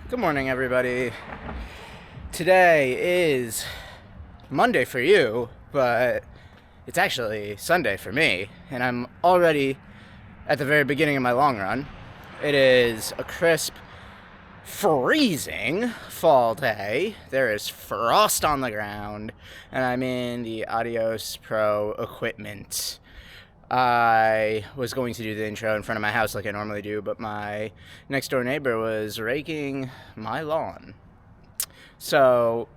Good morning, everybody. Today is Monday for you, but it's actually Sunday for me, and I'm already at the very beginning of my long run. It is a crisp, freezing fall day. There is frost on the ground, and I'm in the Adios Pro equipment. I was going to do the intro in front of my house like I normally do, but my next door neighbor was raking my lawn. So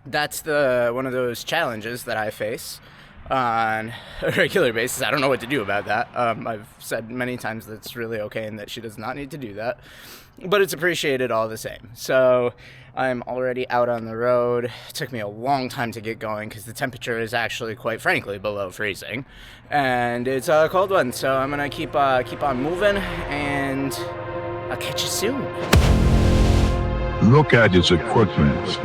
that's one of those challenges that I face on a regular basis. I don't know what to do about that. I've said many times that it's really okay and that she does not need to do that, but it's appreciated all the same. So I'm already out on the road. It took me a long time to get going because the temperature is actually, quite frankly, below freezing, and it's a cold one. So I'm gonna keep on moving, and I'll catch you soon. Look at his equipment.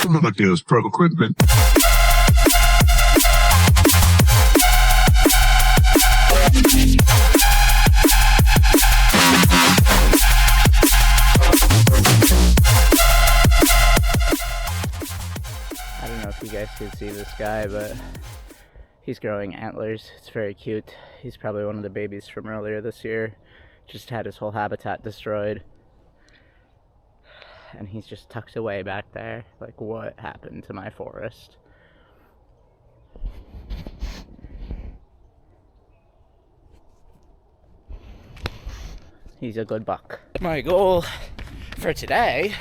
Look at his pro equipment. I don't know if you guys can see this guy, but he's growing antlers. It's very cute. He's probably one of the babies from earlier this year. Just had his whole habitat destroyed. And he's just tucked away back there. Like, what happened to my forest? He's a good buck. My goal for today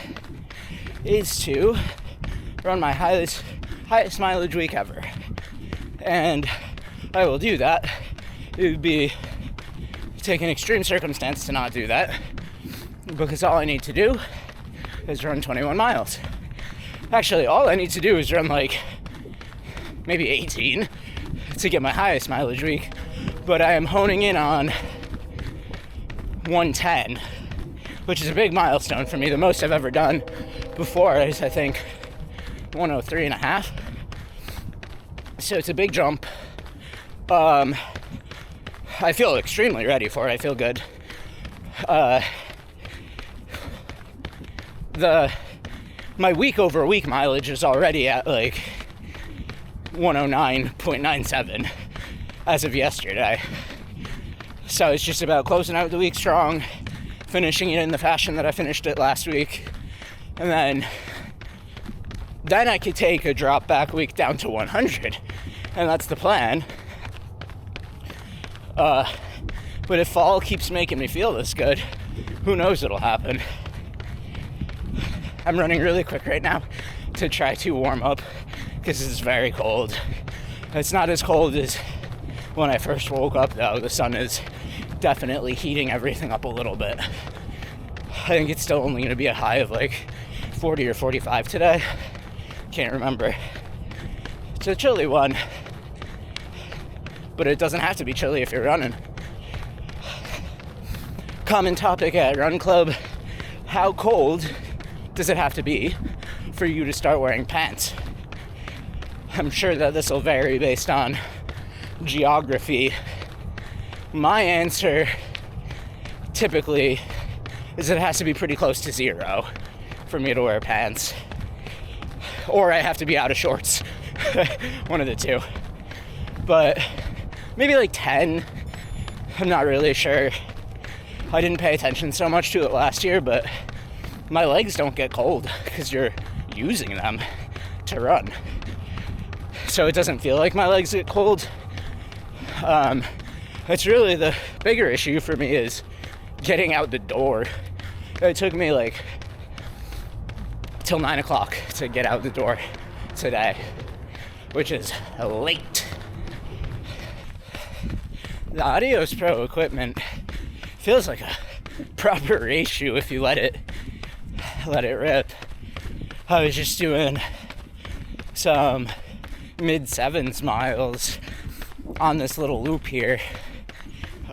is to run my highest mileage week ever. And I will do that. It would be taking extreme circumstance to not do that, because all I need to do is run 21 miles. Actually, all I need to do is run like maybe 18 to get my highest mileage week, but I am honing in on 110, which is a big milestone for me. The most I've ever done before is, I think, 103 and a half. So it's a big jump. I feel extremely ready for it. I feel good. My week over week mileage is already at like 109.97 as of yesterday. So it's just about closing out the week strong, finishing it in the fashion that I finished it last week, and then I could take a drop back week down to 100, and that's the plan. But if fall keeps making me feel this good, who knows what'll happen. I'm running really quick right now to try to warm up because it's very cold. It's not as cold as when I first woke up, though. The sun is definitely heating everything up a little bit. I think it's still only going to be a high of like 40 or 45 today. Can't remember. It's a chilly one, but it doesn't have to be chilly if you're running. Common topic at Run Club: how cold does it have to be for you to start wearing pants? I'm sure that this will vary based on geography. My answer typically is it has to be pretty close to 0 for me to wear pants, or I have to be out of shorts. One of the two. But maybe like 10. I'm not really sure. I didn't pay attention so much to it last year, but my legs don't get cold because you're using them to run. So it doesn't feel like my legs get cold. It's really the bigger issue for me is getting out the door. It took me like till 9 o'clock to get out the door today, which is late. The Adios Pro equipment feels like a proper race shoe if you let it rip. I was just doing some mid-7s miles on this little loop here.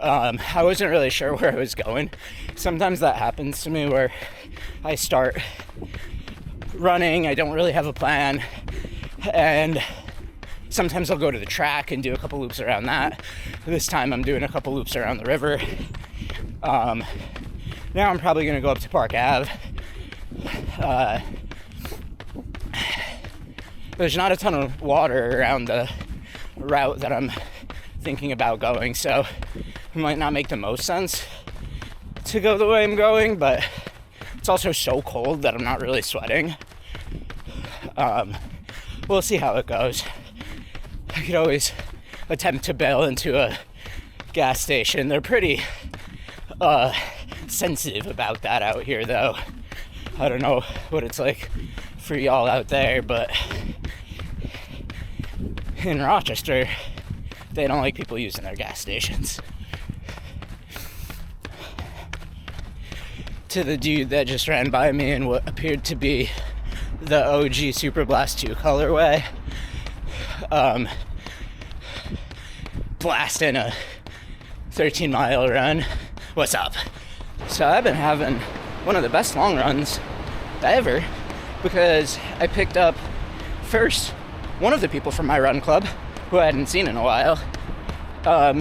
I wasn't really sure where I was going. Sometimes that happens to me where I start running, I don't really have a plan, and sometimes I'll go to the track and do a couple loops around that. This time I'm doing a couple loops around the river. Now I'm probably going to go up to Park Ave. There's not a ton of water around the route that I'm thinking about going, so it might not make the most sense to go the way I'm going, but it's also so cold that I'm not really sweating. We'll see how it goes. I could always attempt to bail into a gas station. They're pretty sensitive about that out here, though. I don't know what it's like for y'all out there, but in Rochester, they don't like people using their gas stations. To the dude that just ran by me in what appeared to be the OG Super Blast 2 colorway, blasting a 13-mile run. What's up? So I've been having one of the best long runs ever because I picked up first one of the people from my run club who I hadn't seen in a while,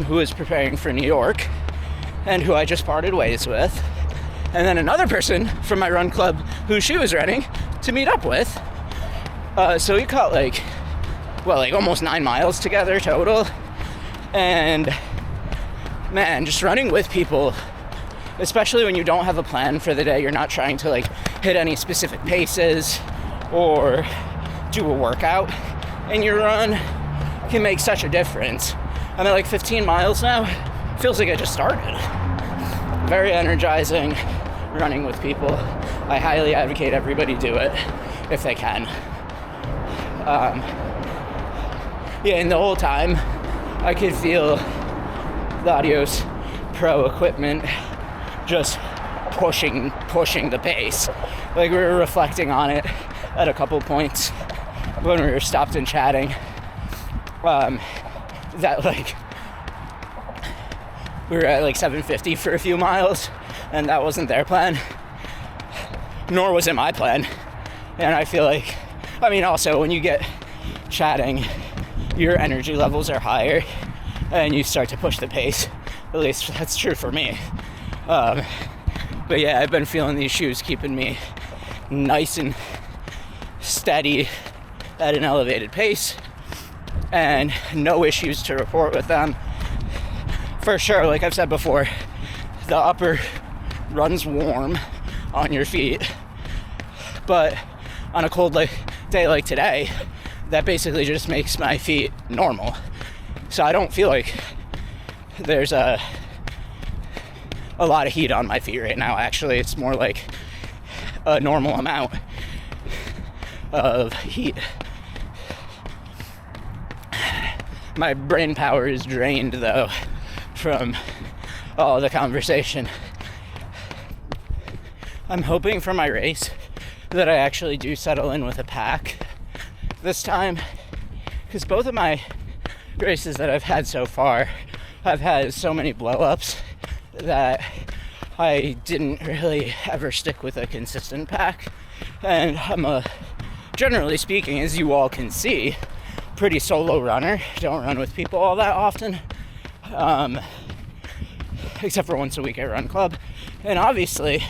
who was preparing for New York and who I just parted ways with, and then another person from my run club who she was running to meet up with. So we caught like almost 9 miles together total. And man, just running with people, especially when you don't have a plan for the day, you're not trying to like hit any specific paces or do a workout, and your run can make such a difference. I'm at like 15 miles now. Feels like I just started. Very energizing running with people. I highly advocate everybody do it if they can. And the whole time I could feel the Adios Pro equipment just pushing the pace. Like, we were reflecting on it at a couple points when we were stopped and chatting, that like we were at like 750 for a few miles, and that wasn't their plan, nor was it my plan. And I feel like, I mean, also when you get chatting, your energy levels are higher and you start to push the pace. At least that's true for me. But yeah, I've been feeling these shoes keeping me nice and steady at an elevated pace, and no issues to report with them. For sure, like I've said before, the upper runs warm on your feet, but on a cold day like today, that basically just makes my feet normal. So I don't feel like there's a lot of heat on my feet right now. Actually, it's more like a normal amount of heat. My brain power is drained, though, from all the conversation. I'm hoping for my race that I actually do settle in with a pack this time, because both of my races that I've had so far, I've had so many blow-ups that I didn't really ever stick with a consistent pack. And I'm generally speaking, as you all can see, pretty solo runner. Don't run with people all that often, except for once a week at Run Club. And obviously,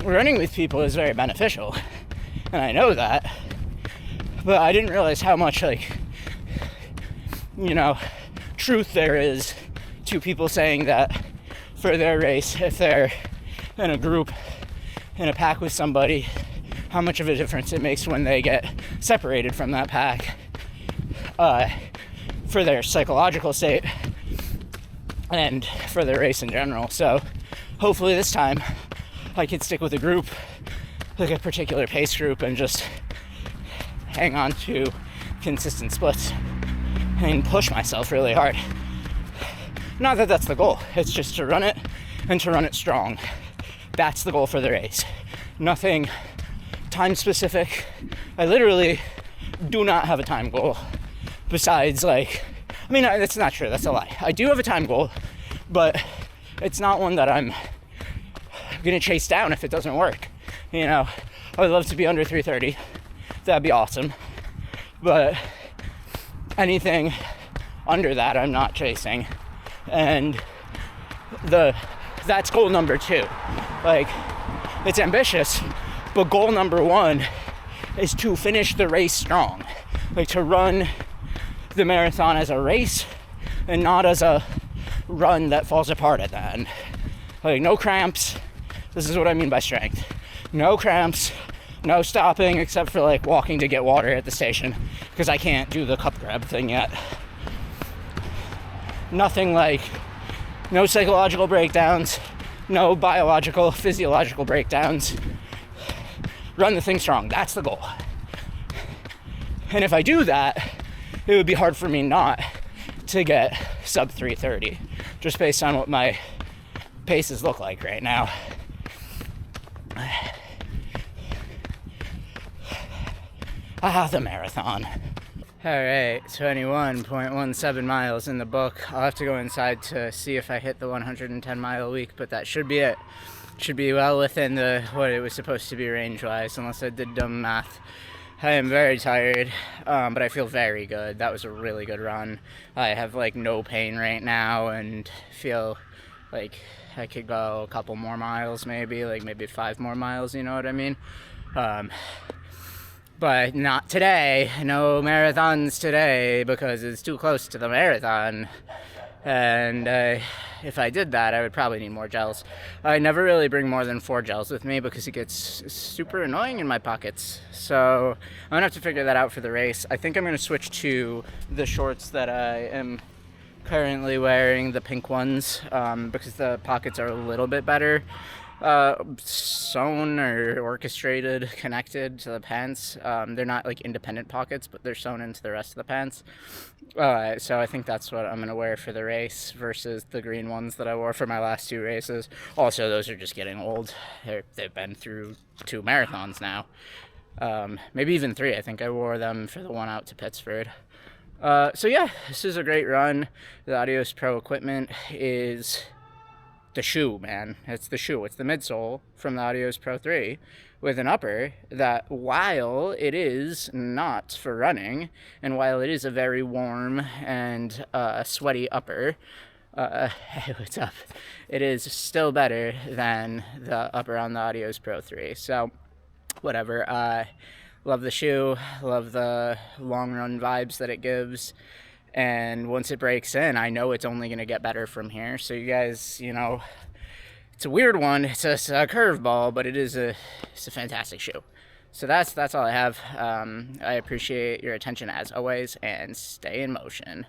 running with people is very beneficial, and I know that, but I didn't realize how much, truth there is to people saying that for their race, if they're in a group, in a pack with somebody, how much of a difference it makes when they get separated from that pack, for their psychological state and for their race in general. So hopefully this time I can stick with a group, like a particular pace group, and just hang on to consistent splits and push myself really hard. Not that that's the goal, it's just to run it and to run it strong. That's the goal for the race. Nothing time specific. I literally do not have a time goal besides I mean, that's not true. That's a lie. I do have a time goal, but it's not one that I'm gonna chase down if it doesn't work. You know, I would love to be under 3:30. That'd be awesome. But anything under that, I'm not chasing. And that's goal number 2. Like, it's ambitious, but goal number 1 is to finish the race strong. Like, to run the marathon as a race and not as a run that falls apart at the end. Like, no cramps. This is what I mean by strength. No cramps, no stopping except for like walking to get water at the station because I can't do the cup grab thing yet. Nothing like, no psychological breakdowns, no biological, physiological breakdowns. Run the thing strong. That's the goal. And if I do that, it would be hard for me not to get sub 3:30, just based on what my paces look like right now. The marathon. Alright, 21.17 miles in the book. I'll have to go inside to see if I hit the 110 mile week, but that should be it. Should be well within what it was supposed to be range-wise, unless I did dumb math. I am very tired, but I feel very good. That was a really good run. I have like no pain right now and feel like I could go a couple more miles, maybe 5 more miles, you know what I mean? But not today. No marathons today because it's too close to the marathon. And if I did that, I would probably need more gels. I never really bring more than 4 gels with me because it gets super annoying in my pockets. So I'm gonna have to figure that out for the race. I think I'm gonna switch to the shorts that I am currently wearing, the pink ones, because the pockets are a little bit better sewn or orchestrated, connected to the pants. They're not like independent pockets, but they're sewn into the rest of the pants. So I think that's what I'm going to wear for the race versus the green ones that I wore for my last 2 races. Also, those are just getting old. They've been through 2 marathons now. Maybe even 3. I think I wore them for the one out to Pittsford. So yeah, this is a great run. The Adios Pro equipment is the shoe, man. It's the shoe. It's the midsole from the Adios Pro 3 with an upper that, while it is not for running, and while it is a very warm and sweaty upper, hey, what's up? It is still better than the upper on the Adios Pro 3. So, whatever. Love the shoe. Love the long run vibes that it gives. And once it breaks in, I know it's only going to get better from here. So you guys, you know, it's a weird one. It's a curveball, but it's a fantastic shoe. So that's all I have. I appreciate your attention as always, and stay in motion.